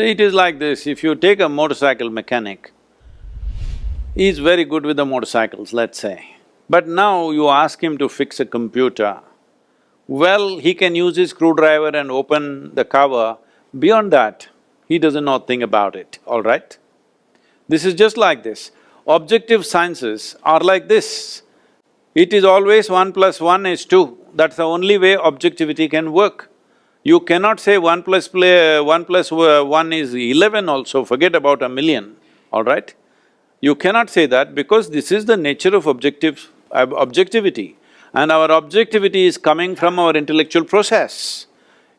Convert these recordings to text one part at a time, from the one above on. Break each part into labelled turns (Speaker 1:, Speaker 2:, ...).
Speaker 1: So it is like this, if you take a motorcycle mechanic, he's very good with the motorcycles, let's say. But now you ask him to fix a computer, well, he can use his screwdriver and open the cover. Beyond that, he doesn't know a thing about it, all right? This is just like this. Objective sciences are like this. It is always 1 plus 1 is 2. That's the only way objectivity can work. You cannot say 1 plus 1 is 11 also, forget about a million, all right? You cannot say that because this is the nature of objectivity. And our objectivity is coming from our intellectual process.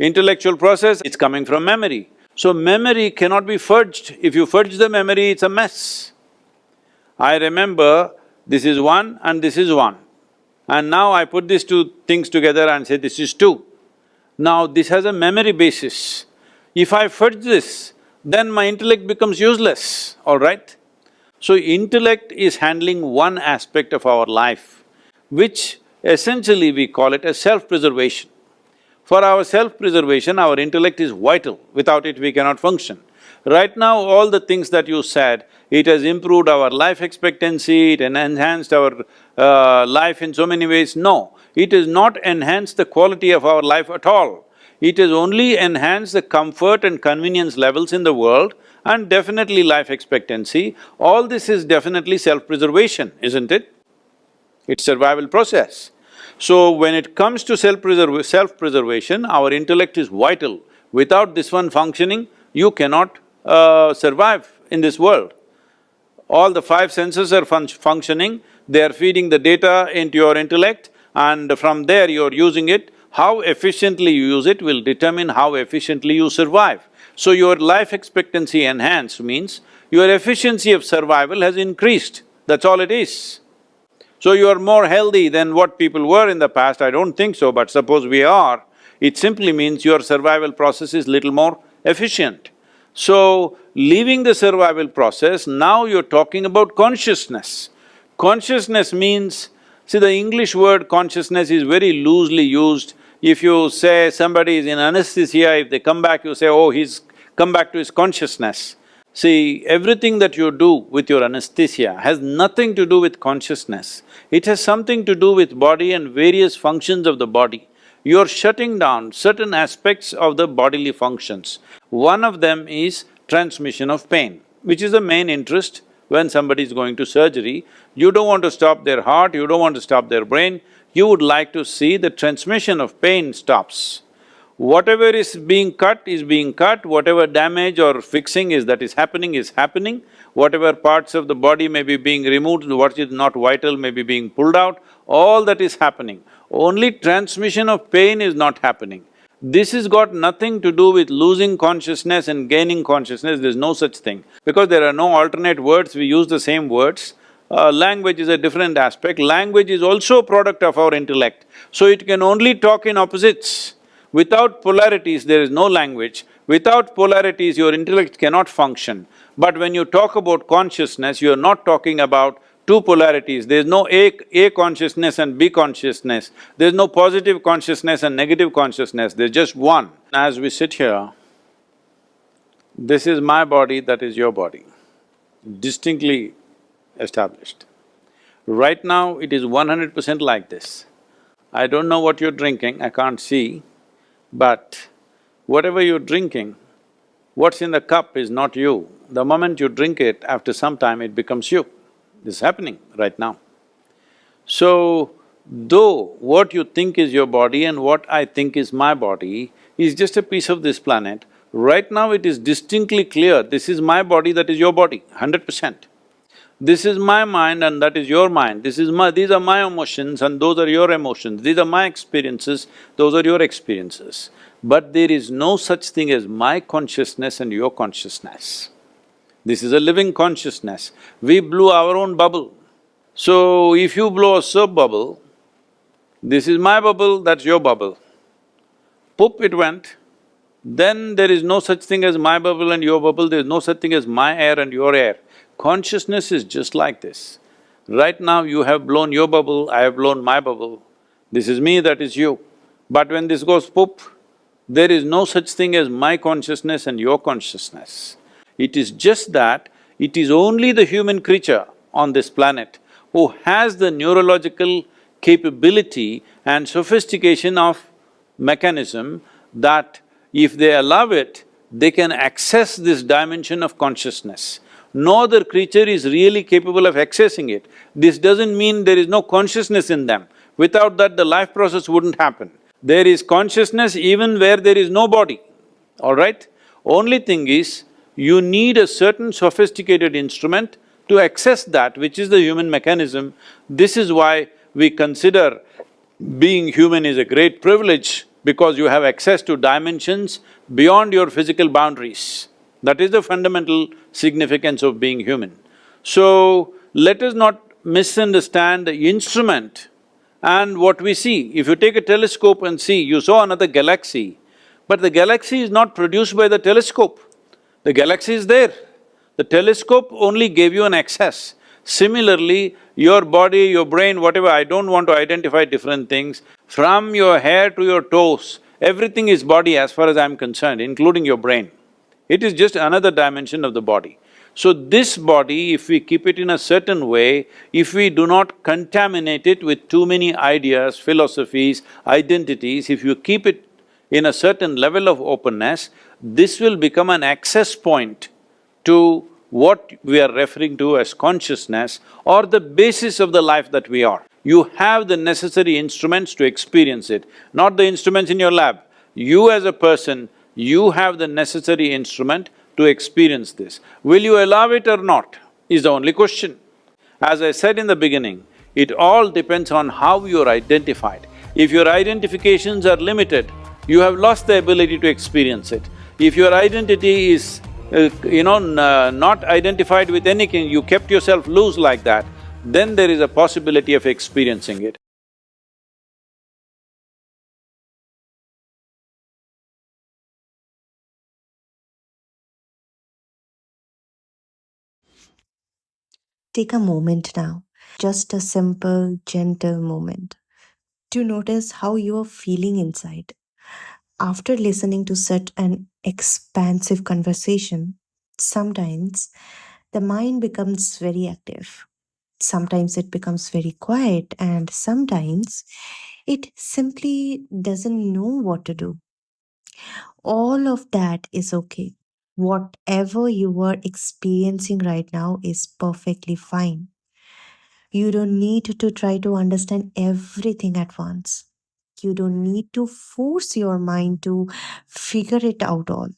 Speaker 1: Intellectual process is coming from memory. So memory cannot be fudged. If you fudge the memory, it's a mess. I remember this is 1 and this is 1. And now I put these two things together and say this is 2. Now this has a memory basis. If I fudge this, then my intellect becomes useless, all right? So intellect is handling one aspect of our life, which essentially we call it as self-preservation. For our self-preservation, our intellect is vital, without it we cannot function. Right now, all the things that you said, it has improved our life expectancy, it enhanced our life in so many ways. No, it has not enhanced the quality of our life at all. It has only enhanced the comfort and convenience levels in the world and definitely life expectancy. All this is definitely self-preservation, isn't it? It's survival process. So when it comes to self-preservation, our intellect is vital. Without this one functioning, you cannot survive in this world. All the 5 senses are functioning, they are feeding the data into your intellect and from there you're using it. How efficiently you use it will determine how efficiently you survive. So your life expectancy enhanced means your efficiency of survival has increased, that's all it is. So you are more healthy than what people were in the past, I don't think so, but suppose we are, it simply means your survival process is little more efficient. So, leaving the survival process, now you're talking about consciousness. Consciousness means… see, the English word consciousness is very loosely used. If you say somebody is in anesthesia, if they come back, you say, oh, he's come back to his consciousness. See, everything that you do with your anesthesia has nothing to do with consciousness. It has something to do with body and various functions of the body. You're shutting down certain aspects of the bodily functions. One of them is transmission of pain, which is the main interest when somebody is going to surgery. You don't want to stop their heart, you don't want to stop their brain, you would like to see the transmission of pain stops. Whatever is being cut, whatever damage or fixing is happening, whatever parts of the body may be being removed, what is not vital may be being pulled out, all that is happening. Only transmission of pain is not happening. This has got nothing to do with losing consciousness and gaining consciousness, there's no such thing. Because there are no alternate words, we use the same words. Language is a different aspect, language is also a product of our intellect. So it can only talk in opposites. Without polarities, there is no language. Without polarities, your intellect cannot function. But when you talk about consciousness, you are not talking about two polarities. There is no A consciousness and B consciousness. There is no positive consciousness and negative consciousness, there's just one. As we sit here, this is my body, that is your body, distinctly established. Right now, it is 100% like this. I don't know what you're drinking, I can't see, but whatever you're drinking, what's in the cup is not you. The moment you drink it, after some time it becomes you. This is happening right now. So, though what you think is your body and what I think is my body is just a piece of this planet, right now it is distinctly clear, this is my body, that is your body, 100%. This is my mind and that is your mind, these are my emotions and those are your emotions, these are my experiences, those are your experiences. But there is no such thing as my consciousness and your consciousness. This is a living consciousness. We blew our own bubble. So, if you blow a soap bubble, this is my bubble, that's your bubble. Poop it went, then there is no such thing as my bubble and your bubble, there is no such thing as my air and your air. Consciousness is just like this. Right now you have blown your bubble, I have blown my bubble. This is me, that is you. But when this goes poop, There is no such thing as my consciousness and your consciousness. It is just that it is only the human creature on this planet who has the neurological capability and sophistication of mechanism that if they allow it, they can access this dimension of consciousness. No other creature is really capable of accessing it. This doesn't mean there is no consciousness in them. Without that, the life process wouldn't happen. There is consciousness even where there is no body, all right? Only thing is, you need a certain sophisticated instrument to access that, which is the human mechanism. This is why we consider being human is a great privilege, because you have access to dimensions beyond your physical boundaries. That is the fundamental significance of being human. So, let us not misunderstand the instrument and what we see. If you take a telescope and see, you saw another galaxy, but the galaxy is not produced by the telescope. The galaxy is there. The telescope only gave you an access. Similarly, your body, your brain, whatever, I don't want to identify different things, from your hair to your toes, everything is body as far as I'm concerned, including your brain. It is just another dimension of the body. So this body, if we keep it in a certain way, if we do not contaminate it with too many ideas, philosophies, identities, if you keep it in a certain level of openness, this will become an access point to what we are referring to as consciousness or the basis of the life that we are. You have the necessary instruments to experience it, not the instruments in your lab. You as a person, you have the necessary instrument to experience this. Will you allow it or not, is the only question. As I said in the beginning, it all depends on how you're identified. If your identifications are limited, you have lost the ability to experience it. If your identity is, not identified with anything, you kept yourself loose like that, then there is a possibility of experiencing it.
Speaker 2: Take a moment now, just a simple, gentle moment, to notice how you are feeling inside. After listening to such an expansive conversation, sometimes the mind becomes very active. Sometimes it becomes very quiet, and sometimes it simply doesn't know what to do. All of that is okay. Whatever you are experiencing right now is perfectly fine. You don't need to try to understand everything at once. You don't need to force your mind to figure it out all.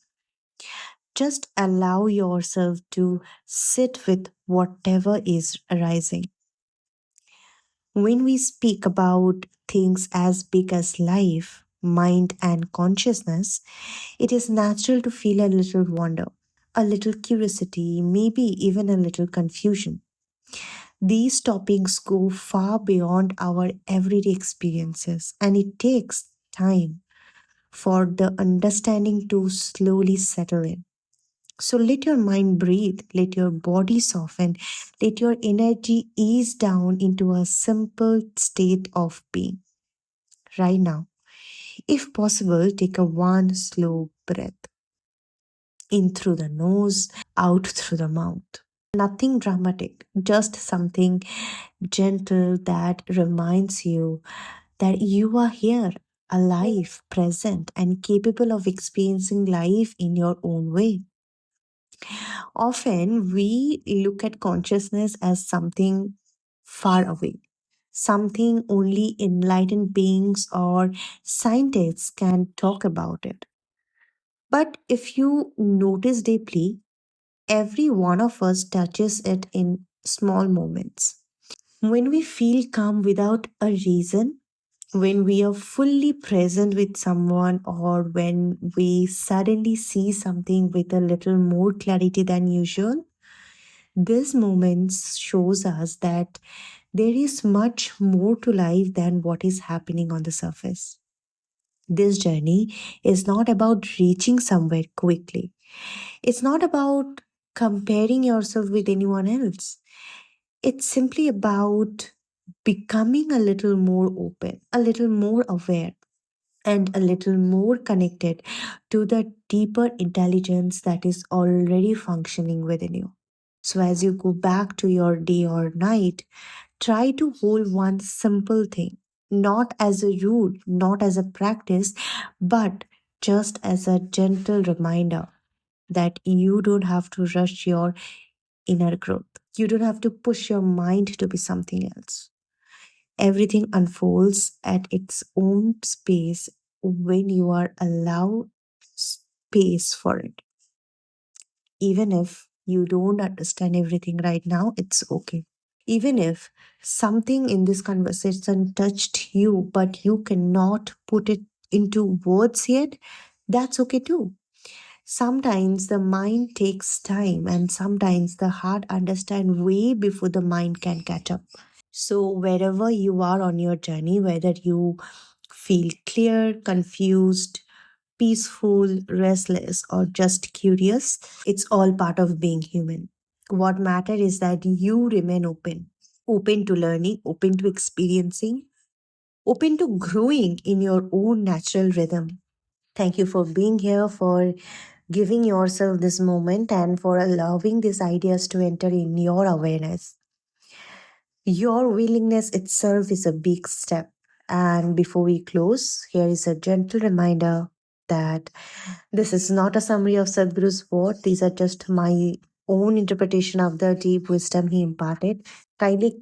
Speaker 2: Just allow yourself to sit with whatever is arising. When we speak about things as big as life, mind, and consciousness, it is natural to feel a little wonder, a little curiosity, maybe even a little confusion. These topics go far beyond our everyday experiences, and it takes time for the understanding to slowly settle in. So let your mind breathe, let your body soften, let your energy ease down into a simple state of being. Right now, if possible, take a one slow breath in through the nose, out through the mouth. Nothing dramatic, just something gentle that reminds you that you are here, alive, present, and capable of experiencing life in your own way. Often we look at consciousness as something far away, something only enlightened beings or scientists can talk about it. But if you notice deeply, every one of us touches it in small moments. When we feel calm without a reason, when we are fully present with someone, or when we suddenly see something with a little more clarity than usual, these moments shows us that there is much more to life than what is happening on the surface. This journey is not about reaching somewhere quickly. It's not about comparing yourself with anyone else. It's simply about becoming a little more open, a little more aware. and a little more connected to the deeper intelligence that is already functioning within you. So, as you go back to your day or night, try to hold one simple thing, not as a rule, not as a practice, but just as a gentle reminder that you don't have to rush your inner growth. You don't have to push your mind to be something else. Everything unfolds at its own space when you are allowed space for it. Even if you don't understand everything right now, it's okay. Even if something in this conversation touched you, but you cannot put it into words yet, that's okay too. Sometimes the mind takes time, and sometimes the heart understands way before the mind can catch up. So, wherever you are on your journey, whether you feel clear, confused, peaceful, restless, or just curious, it's all part of being human. What matters is that you remain open to learning, open to experiencing, open to growing in your own natural rhythm. Thank you for being here, for giving yourself this moment, and for allowing these ideas to enter in your awareness. Your willingness itself is a big step. And before we close, here is a gentle reminder that this is not a summary of Sadhguru's words. These are just my own interpretation of the deep wisdom he imparted. Kindly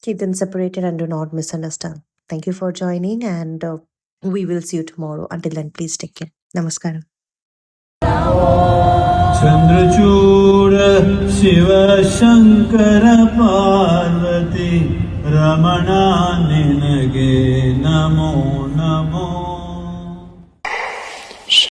Speaker 2: keep them separated and do not misunderstand. Thank you for joining, and we will see you tomorrow. Until then, please take care. Namaskaram.
Speaker 3: Chandrachud Shiv Shankar Parvati Ramana निनगे Namo Namo.